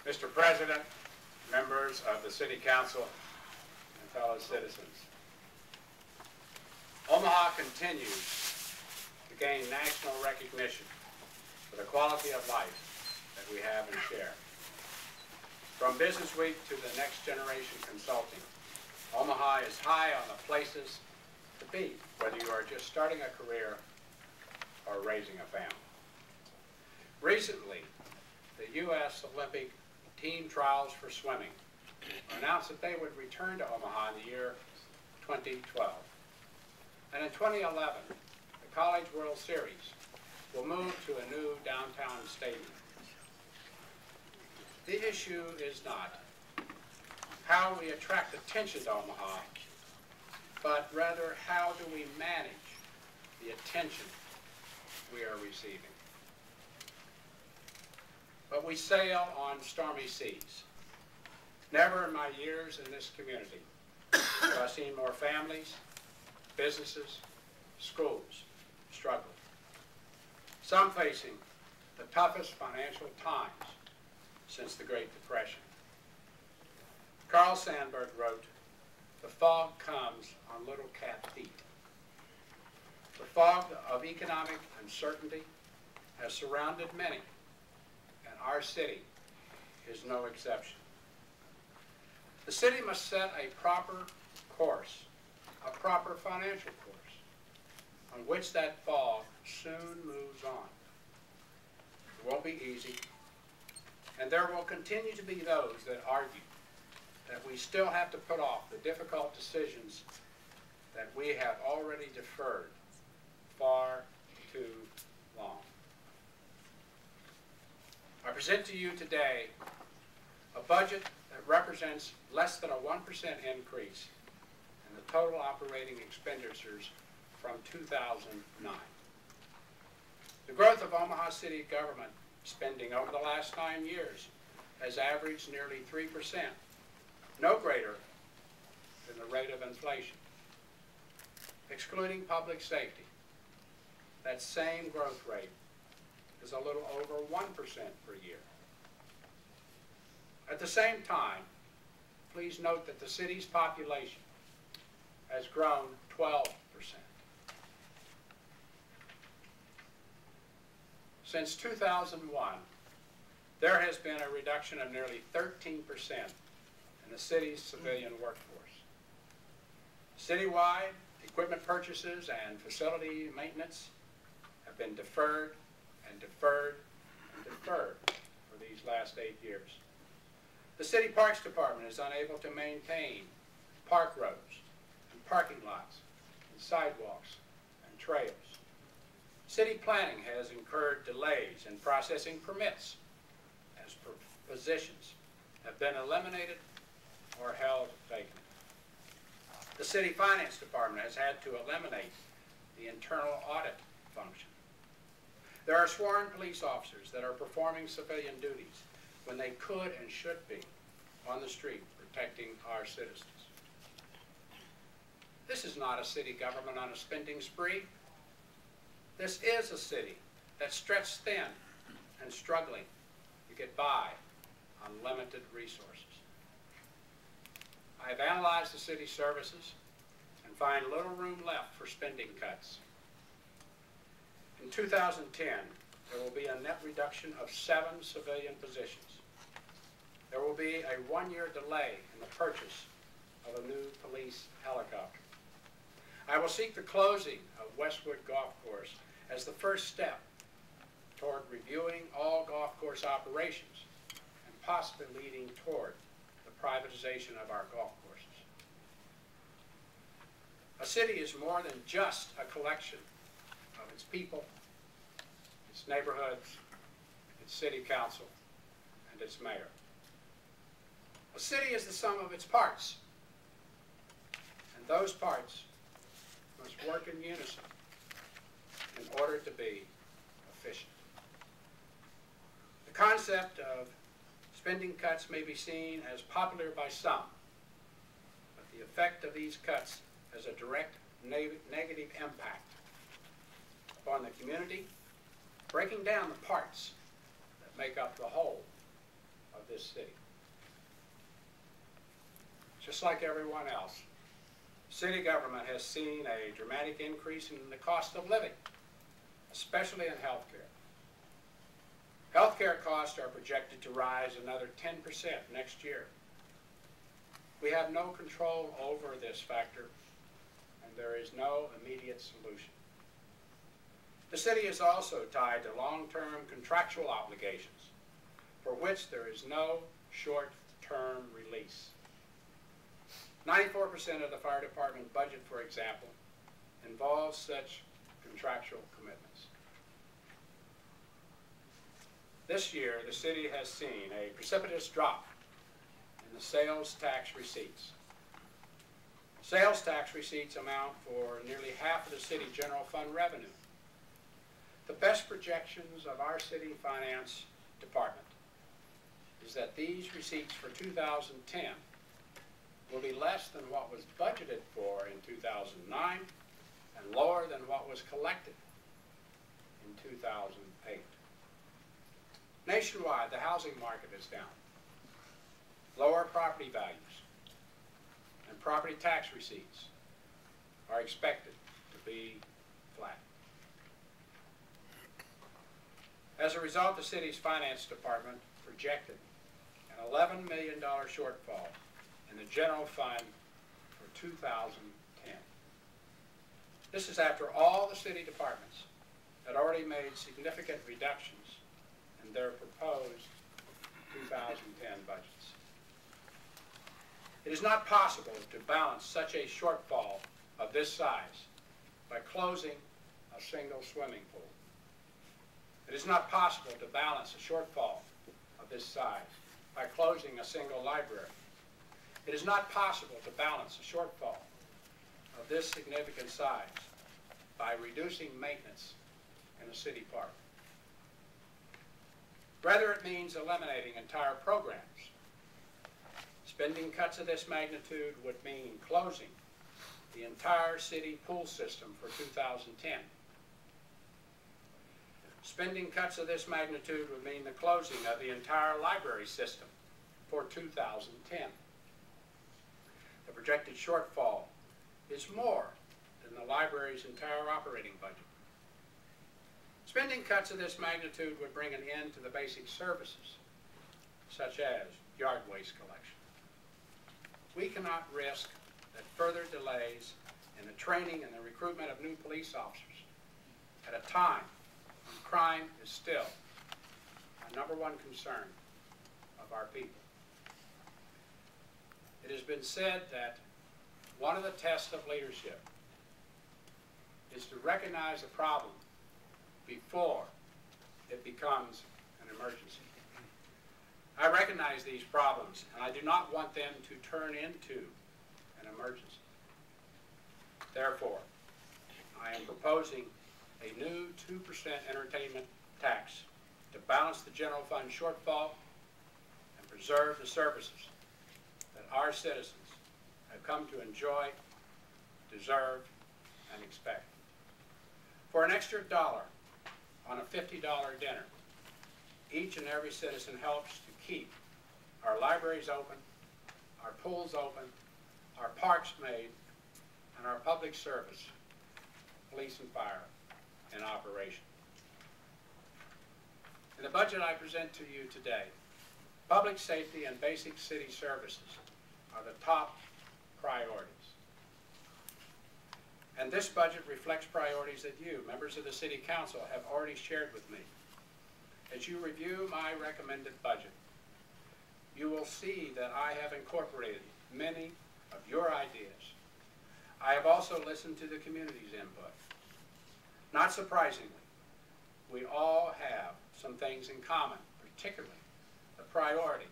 Mr. President, members of the City Council, and fellow citizens, Omaha continues to gain national recognition for the quality of life that we have and share. From Business Week to the Next Generation Consulting, Omaha is high on the places to be, whether you are just starting a career or raising a family. Recently, the U.S. Olympic team trials for swimming announced that they would return to Omaha in the year 2012. And in 2011, the College World Series will move to a new downtown stadium. The issue is not how we attract attention to Omaha, but rather how do we manage the attention we are receiving. But we sail on stormy seas. Never in my years in this community have I seen more families, businesses, schools struggle. Some facing the toughest financial times since the Great Depression. Carl Sandburg wrote, "The fog comes on little cat feet." The fog of economic uncertainty has surrounded many, and our city is no exception. The city must set a proper course, a proper financial course, on which that fog soon moves on. It won't be easy, and there will continue to be those that argue that we still have to put off the difficult decisions that we have already deferred far too long. I present to you today a budget that represents less than a 1% increase in the total operating expenditures from 2009. The growth of Omaha City government spending over the last 9 years has averaged nearly 3%, no greater than the rate of inflation. Excluding public safety, that same growth rate is a little over 1% per year. At the same time, please note that the city's population has grown 12%. Since 2001, there has been a reduction of nearly 13% in the city's civilian workforce. Citywide, equipment purchases and facility maintenance have been deferred and deferred and deferred for these last 8 years. The City Parks Department is unable to maintain park roads and parking lots and sidewalks and trails. City planning has incurred delays in processing permits as positions have been eliminated or held vacant. The City Finance Department has had to eliminate the internal audit function. There are sworn police officers that are performing civilian duties when they could and should be on the street protecting our citizens. This is not a city government on a spending spree. This is a city that's stretched thin and struggling to get by on limited resources. I have analyzed the city services and find little room left for spending cuts. In 2010, there will be a net reduction of 7 civilian positions. There will be a 1-year delay in the purchase of a new police helicopter. I will seek the closing of Westwood Golf Course as the first step toward reviewing all golf course operations and possibly leading toward the privatization of our golf courses. A city is more than just a collection of its people, its neighborhoods, its city council, and its mayor. A city is the sum of its parts, and those parts must work in unison in order to be efficient. The concept of spending cuts may be seen as popular by some, but the effect of these cuts has a direct negative impact upon the community, breaking down the parts that make up the whole of this city. Just like everyone else, city government has seen a dramatic increase in the cost of living, especially in health care. Health care costs are projected to rise another 10% next year. We have no control over this factor, and there is no immediate solution. The city is also tied to long-term contractual obligations for which there is no short-term release. 94% of the fire department budget, for example, involves such contractual commitments. This year, the city has seen a precipitous drop in the sales tax receipts. Sales tax receipts amount for nearly half of the city general fund revenue. The best projections of our city finance department is that these receipts for 2010 will be less than what was budgeted for in 2009 and lower than what was collected in 2008. Nationwide, the housing market is down. Lower property values and property tax receipts are expected to be flat. As a result, the city's finance department projected an $11 million shortfall in the general fund for 2010. This is after all the city departments had already made significant reductions in their proposed 2010 budgets. It is not possible to balance such a shortfall of this size by closing a single swimming pool. It is not possible to balance a shortfall of this size by closing a single library. It is not possible to balance a shortfall of this significant size by reducing maintenance in a city park. Rather, it means eliminating entire programs. Spending cuts of this magnitude would mean closing the entire city pool system for 2010. Spending cuts of this magnitude would mean the closing of the entire library system for 2010. The projected shortfall is more than the library's entire operating budget. Spending cuts of this magnitude would bring an end to the basic services, such as yard waste collection. We cannot risk that further delays in the training and the recruitment of new police officers at a time when crime is still a #1 concern of our people. It has been said that one of the tests of leadership is to recognize a problem before it becomes an emergency. I recognize these problems, and I do not want them to turn into an emergency. Therefore, I am proposing a new 2% entertainment tax to balance the general fund shortfall and preserve the services that our citizens have come to enjoy, deserve, and expect. For an extra $1 on a $50 dinner, each and every citizen helps to keep our libraries open, our pools open, our parks made, and our public service, police and fire, in operation. In the budget I present to you today, public safety and basic city services are the top priorities. And this budget reflects priorities that you, members of the City Council, have already shared with me. As you review my recommended budget, you will see that I have incorporated many of your ideas. I have also listened to the community's input. Not surprisingly, we all have some things in common, particularly the priority